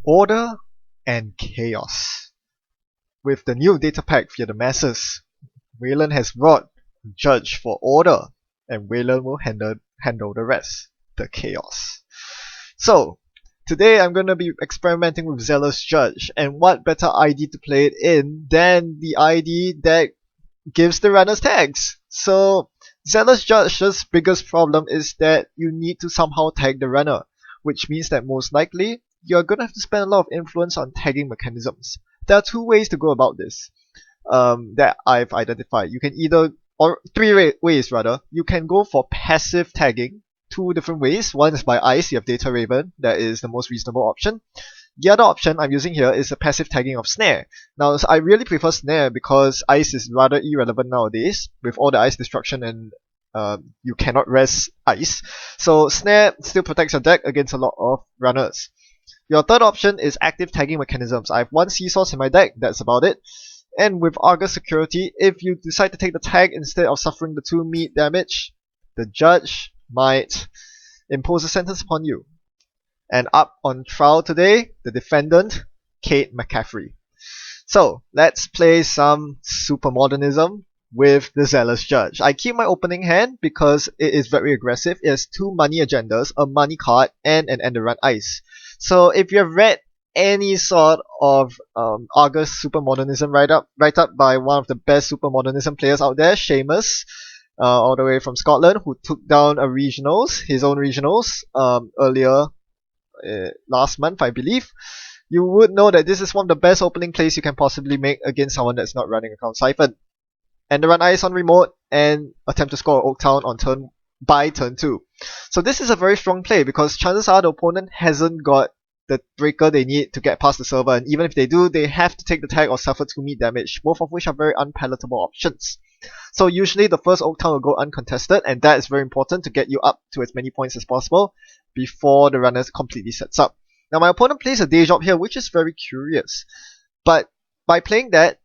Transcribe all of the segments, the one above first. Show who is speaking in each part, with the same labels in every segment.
Speaker 1: Order and chaos. With the new data pack via the masses, Wayland has brought a judge for order, and Wayland will handle the rest, the chaos. So, today I'm going to be experimenting with Zealous Judge, and what better ID to play it in than the ID that gives the runners tags. So, Zealous Judge's biggest problem is that you need to somehow tag the runner, which means that most likely you're gonna have to spend a lot of influence on tagging mechanisms. There are two ways to go about this that I've identified. You can or three ways rather. You can go for passive tagging, two different ways. One is by ice, you have Data Raven, that is the most reasonable option. The other option I'm using here is a passive tagging of Snare. Now, I really prefer Snare because Ice is rather irrelevant nowadays with all the Ice destruction and you cannot rest Ice. So Snare still protects your deck against a lot of runners. Your third option is active tagging mechanisms. I have one Seesaws in my deck, that's about it. And with Argus security, if you decide to take the tag instead of suffering the 2 meat damage, the judge might impose a sentence upon you. And up on trial today, the defendant, Kate McCaffrey. So, let's play some supermodernism with the Zealous Judge. I keep my opening hand because it is very aggressive. It has 2 money agendas, a money card, and an end run ice. So, if you have read any sort of Argus supermodernism write up by one of the best supermodernism players out there, Seamus, all the way from Scotland, who took down his own regionals, earlier last month, I believe, you would know that this is one of the best opening plays you can possibly make against someone that's not running Account Siphon. And the run ice on remote and attempt to score Oaktown on turn 2. So this is a very strong play because chances are the opponent hasn't got the breaker they need to get past the server, and even if they do, they have to take the tag or suffer 2 meat damage, both of which are very unpalatable options. So usually the first Oaktown will go uncontested, and that is very important to get you up to as many points as possible before the runner completely sets up. Now my opponent plays a day job here, which is very curious. But by playing that,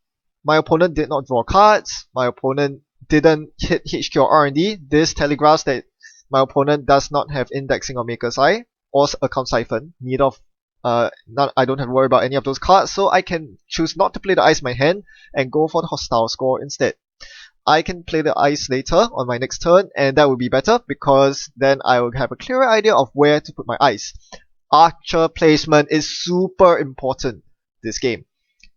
Speaker 1: my opponent did not draw cards, my opponent didn't hit HQ or R&D. This telegraphs that my opponent does not have indexing or Maker's Eye or Account Siphon. I don't have to worry about any of those cards, so I can choose not to play the ice in my hand and go for the hostile score instead. I can play the ice later on my next turn, and that will be better because then I will have a clearer idea of where to put my ice. Archer placement is super important this game.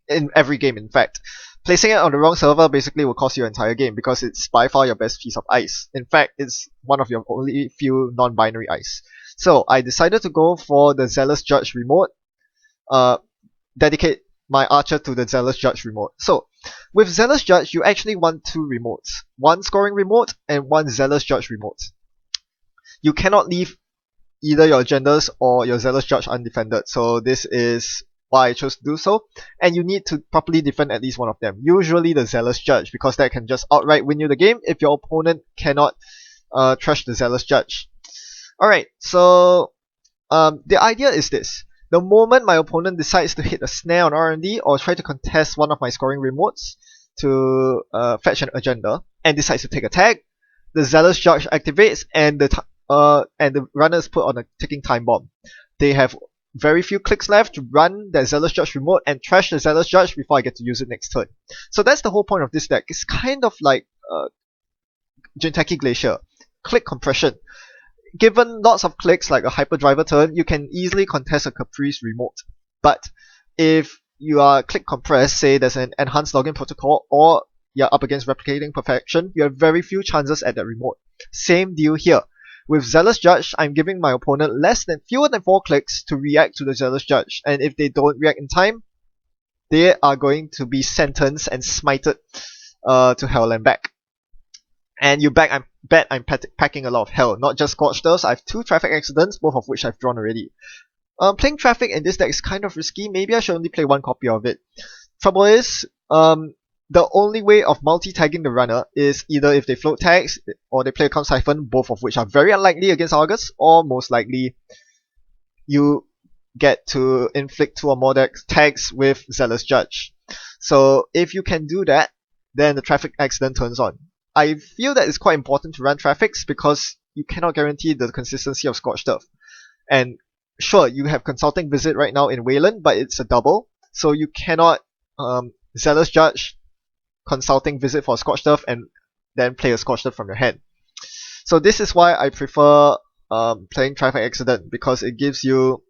Speaker 1: In every game, in fact. Placing it on the wrong server basically will cost you your entire game because it's by far your best piece of ice. In fact, it's one of your only few non-binary ice. So I decided to go for the Zealous Judge remote. Dedicate my Archer to the Zealous Judge remote. So, with Zealous Judge, you actually want 2 remotes. One scoring remote and one Zealous Judge remote. You cannot leave either your agendas or your Zealous Judge undefended. So this is why I chose to do so. And you need to properly defend at least one of them. Usually the Zealous Judge, because that can just outright win you the game if your opponent cannot trash the Zealous Judge. Alright, so the idea is this. The moment my opponent decides to hit a snare on R&D or try to contest one of my scoring remotes to fetch an agenda and decides to take a tag, the Zealous Judge activates and the runner is put on a ticking time bomb. They have very few clicks left to run their Zealous Judge remote and trash the Zealous Judge before I get to use it next turn. So that's the whole point of this deck. It's kind of like Jinteki Glacier. Click compression. Given lots of clicks like a Hyperdriver turn, you can easily contest a Caprice remote. But if you are click compressed, say there's an enhanced login protocol or you're up against replicating perfection, you have very few chances at that remote. Same deal here. With Zealous Judge, I'm giving my opponent fewer than 4 clicks to react to the Zealous Judge, and if they don't react in time, they are going to be sentenced and smited to hell and back. And you bet I'm packing a lot of hell, not just Scorched Earths. I have 2 Traffic Accidents, both of which I've drawn already. Playing Traffic in this deck is kind of risky. Maybe I should only play 1 copy of it. Trouble is, the only way of multi-tagging the runner is either if they float tags or they play Account Siphon, both of which are very unlikely against Argus, or most likely you get to inflict 2 or more tags with Zealous Judge. So if you can do that, then the Traffic Accident turns on. I feel that it's quite important to run Traffics because you cannot guarantee the consistency of Scorched Earth. And sure, you have Consulting Visit right now in Wayland, but it's a double, so you cannot Zealous Judge, Consulting Visit for Scorched Earth, and then play a Scorched Earth from your hand. So this is why I prefer playing Trifect Accident, because it gives you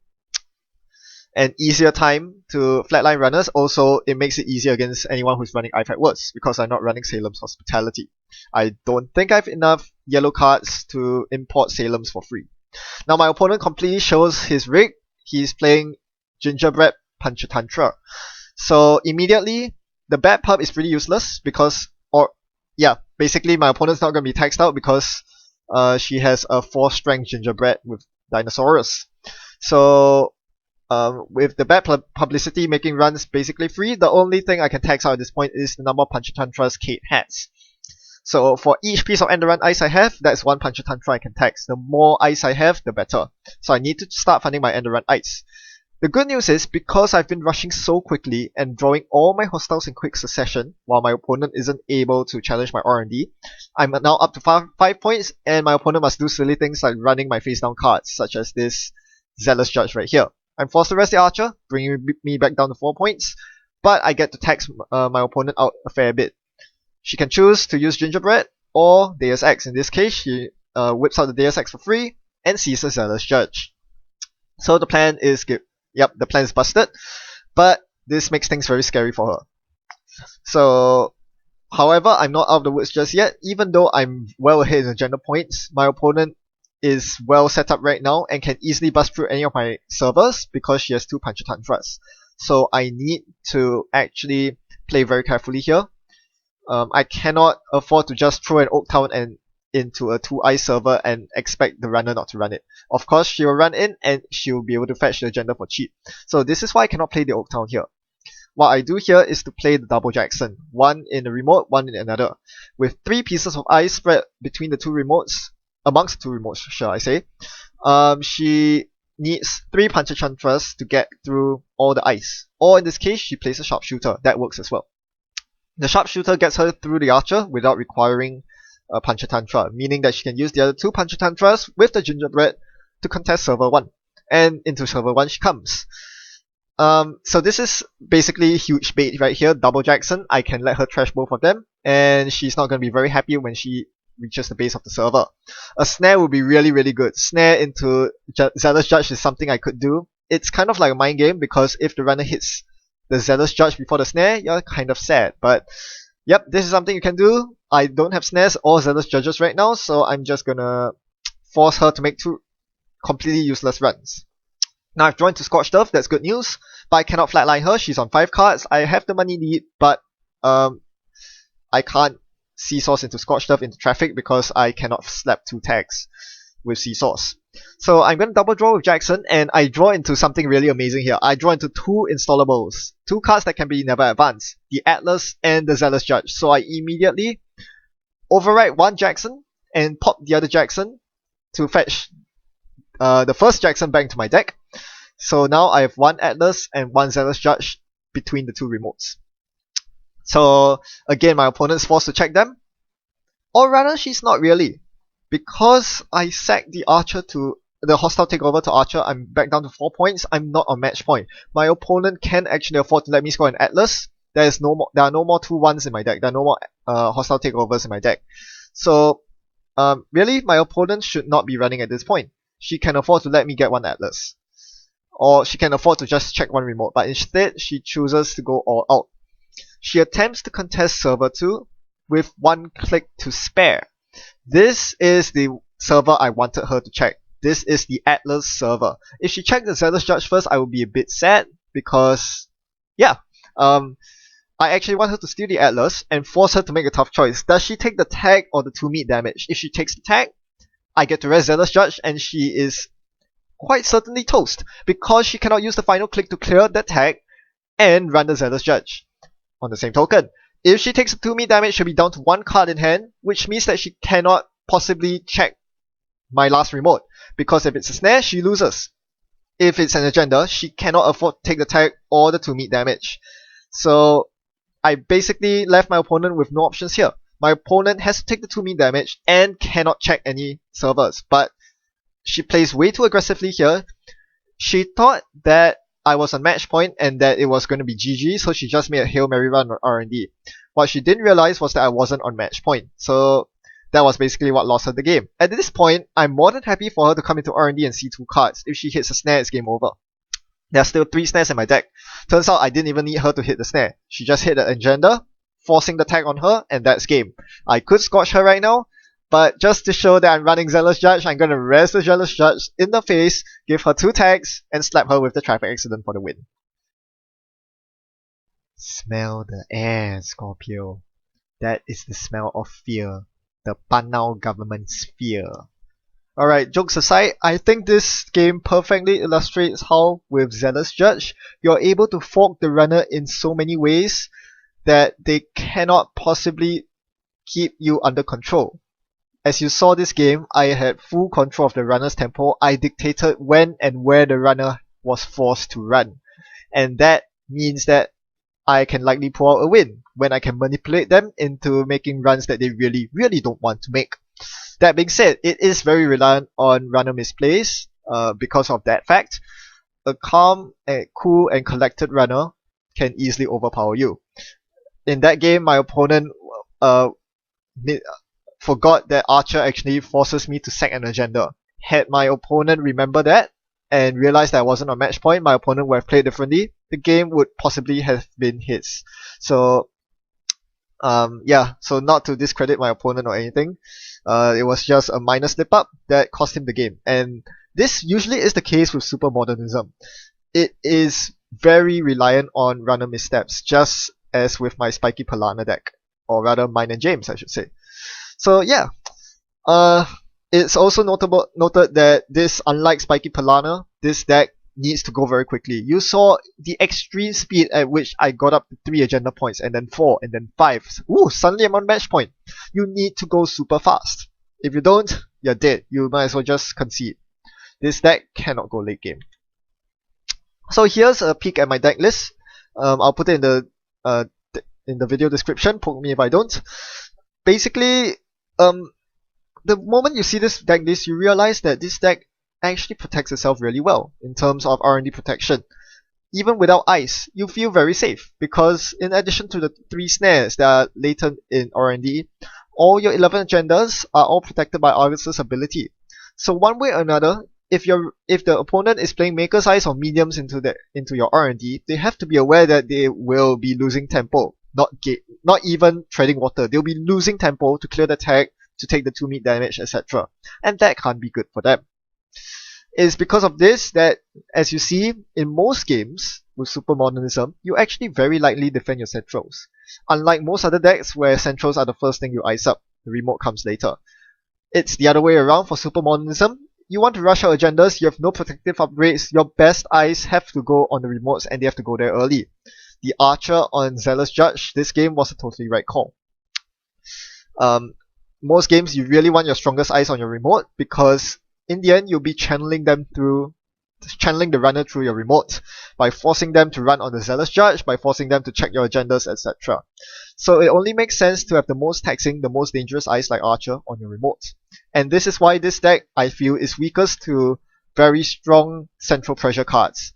Speaker 1: an easier time to flatline runners. Also, it makes it easier against anyone who's running IFAC Words, because I'm not running Salem's Hospitality. I don't think I have enough yellow cards to import Salem's for free. Now my opponent completely shows his rig. He's playing Gingerbread Panchatantra. So immediately, the bad pub is pretty useless because, basically my opponent's not going to be taxed out because she has a 4 strength Gingerbread with Dinosaurus. So with the bad publicity making runs basically free, the only thing I can tax out at this point is the number of Panchatantra's Kate has. So for each piece of Enderun ice I have, that's 1 Panchatantra I can tax. The more ice I have, the better. So I need to start funding my Enderun ice. The good news is, because I've been rushing so quickly and drawing all my hostiles in quick succession, while my opponent isn't able to challenge my R&D, I'm now up to 5 points, and my opponent must do silly things like running my face down cards, such as this Zealous Judge right here. I'm forced to rest the Archer, bringing me back down to 4 points, but I get to tax my opponent out a fair bit. She can choose to use Gingerbread or Deus Ex. In this case, she whips out the Deus Ex for free and sees a Zealous Judge. So the plan is good. Yep, the plan is busted, but this makes things very scary for her. So, however, I'm not out of the woods just yet. Even though I'm well ahead in agenda points, my opponent is well set up right now and can easily bust through any of my servers because she has 2 Panchatantras. So I need to actually play very carefully here. I cannot afford to just throw an Oak Town and into a 2-ice server and expect the runner not to run it. Of course, she will run in and she will be able to fetch the agenda for cheap. So this is why I cannot play the Oak Town here. What I do here is to play the Double Jackson, 1 in a remote, 1 in another. With 3 pieces of ice spread between the 2 remotes, amongst the 2 remotes, shall I say, she needs 3 Panchachantras to get through all the ice. Or in this case, she plays a Sharpshooter. That works as well. The Sharpshooter gets her through the Archer without requiring a Panchatantra, meaning that she can use the other 2 Panchatantras with the Gingerbread to contest server 1. And into server 1 she comes. So this is basically huge bait right here, Double Jackson. I can let her trash both of them, and she's not going to be very happy when she reaches the base of the server. A snare would be really, really good. Snare into Zealous Judge is something I could do. It's kind of like a mind game, because if the runner hits the Zealous Judge before the snare, you're kind of sad. But yep, this is something you can do. I don't have snares or Zealous Judges right now, so I'm just gonna force her to make 2 completely useless runs. Now I've drawn to Scorched Earth, that's good news, but I cannot flatline her. She's on 5 cards. I have the money lead, but I can't Seesaws into Scorched Earth into Traffic because I cannot slap 2 tags with Seesaws. So I'm going to double draw with Jackson, and I draw into something really amazing here. I draw into 2 installables, 2 cards that can be never advanced, the Atlas and the Zealous Judge. So I immediately overwrite 1 Jackson and pop the other Jackson to fetch the first Jackson back into my deck. So now I have 1 Atlas and 1 Zealous Judge between the 2 remotes. So again, my opponent's forced to check them. Or rather, she's not really. Because I sacked the Archer to the hostile takeover to Archer, I'm back down to 4 points. I'm not on match point. My opponent can actually afford to let me score an Atlas. There are no more 2-1s in my deck. There are no more hostile takeovers in my deck. So really, my opponent should not be running at this point. She can afford to let me get 1 Atlas. Or she can afford to just check 1 remote. But instead, she chooses to go all out. She attempts to contest server 2 with 1 click to spare. This is the server I wanted her to check. This is the Atlas server. If she checked the Zealous Judge first, I would be a bit sad because, yeah, I actually want her to steal the Atlas and force her to make a tough choice. Does she take the tag or the 2 meat damage? If she takes the tag, I get to rest Zealous Judge, and she is quite certainly toast because she cannot use the final click to clear that tag and run the Zealous Judge. On the same token, if she takes a 2 meat damage, she'll be down to 1 card in hand, which means that she cannot possibly check my last remote, because if it's a snare, she loses. If it's an agenda, she cannot afford to take the tag or the 2 meat damage. So I basically left my opponent with no options here. My opponent has to take the 2 meat damage and cannot check any servers, but she plays way too aggressively here. She thought that I was on match point and that it was going to be GG, so she just made a Hail Mary run on R&D. What she didn't realize was that I wasn't on match point, so that was basically what lost her the game. At this point, I'm more than happy for her to come into R&D and see 2 cards. If she hits a snare, it's game over. There are still 3 snares in my deck. Turns out I didn't even need her to hit the snare. She just hit the agenda, forcing the tag on her, and that's game. I could scorch her right now, but just to show that I'm running Zealous Judge, I'm gonna res the Zealous Judge in the face, give her 2 tags, and slap her with the traffic accident for the win. Smell the air, Scorpio. That is the smell of fear. The Panau government's fear. Alright, jokes aside, I think this game perfectly illustrates how, with Zealous Judge, you're able to fork the runner in so many ways that they cannot possibly keep you under control. As you saw this game, I had full control of the runner's tempo. I dictated when and where the runner was forced to run. And that means that I can likely pull out a win when I can manipulate them into making runs that they really, really don't want to make. That being said, it is very reliant on runner misplays because of that fact. A calm, cool and collected runner can easily overpower you. In that game, my opponent forgot that Archer actually forces me to sack an agenda. Had my opponent remembered that and realized that I wasn't on match point, my opponent would have played differently. The game would possibly have been his. So so not to discredit my opponent or anything, it was just a minor slip up that cost him the game. And this usually is the case with super modernism. It is very reliant on runner missteps, just as with my Spiky Palana deck, or rather mine and James, I should say. So yeah, it's also noted that this, unlike Spiky Palana, this deck needs to go very quickly. You saw the extreme speed at which I got up to 3 agenda points, and then 4, and then 5. Ooh, suddenly I'm on match point. You need to go super fast. If you don't, you're dead. You might as well just concede. This deck cannot go late game. So here's a peek at my deck list. I'll put it in the video description. Poke me if I don't. Basically, the moment you see this deck list, you realize that this deck actually protects itself really well in terms of R&D protection. Even without ice, you feel very safe because in addition to the 3 snares that are latent in R&D, all your 11 agendas are all protected by Argus's ability. So one way or another, if the opponent is playing Maker's Ice or Mediums into your R&D, they have to be aware that they will be losing tempo, not even treading water. They'll be losing tempo to clear the tag, to take the 2 meat damage, etc. And that can't be good for them. It's because of this that, as you see, in most games with Super Modernism, you actually very likely defend your centrals. Unlike most other decks where centrals are the first thing you ice up, the remote comes later. It's the other way around for Super Modernism. You want to rush out agendas, you have no protective upgrades, your best eyes have to go on the remotes and they have to go there early. The Archer on Zealous Judge, this game was a totally right call. Most games you really want your strongest eyes on your remote because in the end you'll be channeling the runner through your remote by forcing them to run on the Zealous Judge, by forcing them to check your agendas, etc. So it only makes sense to have the most taxing, the most dangerous eyes like Archer on your remote. And this is why this deck, I feel, is weakest to very strong central pressure cards.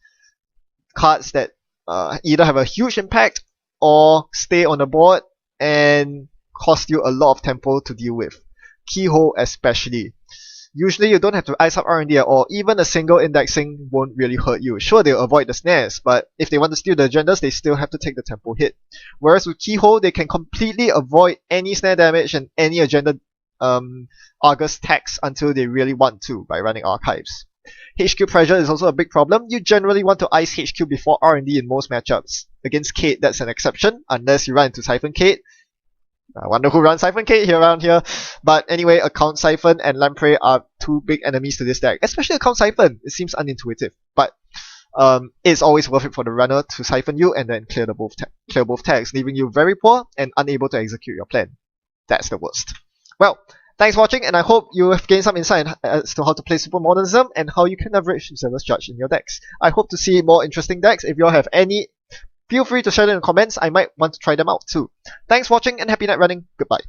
Speaker 1: Cards that either have a huge impact or stay on the board and cost you a lot of tempo to deal with. Keyhole especially. Usually you don't have to ice up R&D at all. Even a single indexing won't really hurt you. Sure, they'll avoid the snares, but if they want to steal the agendas, they still have to take the tempo hit. Whereas with Keyhole, they can completely avoid any snare damage and any agenda Argus tax until they really want to by running archives. HQ pressure is also a big problem. You generally want to ice HQ before R&D in most matchups. Against Kate, that's an exception, unless you run into Siphon Kate. I wonder who runs Siphon Kate around here. But anyway, Account Siphon and Lamprey are 2 big enemies to this deck. Especially Account Siphon. It seems unintuitive. But it's always worth it for the runner to siphon you and then clear both tags, leaving you very poor and unable to execute your plan. That's the worst. Well, thanks for watching, and I hope you have gained some insight as to how to play Super Modernism and how you can leverage Zealous Judge in your decks. I hope to see more interesting decks. If you all have any, feel free to share them in the comments. I might want to try them out too. Thanks for watching and happy night running. Goodbye.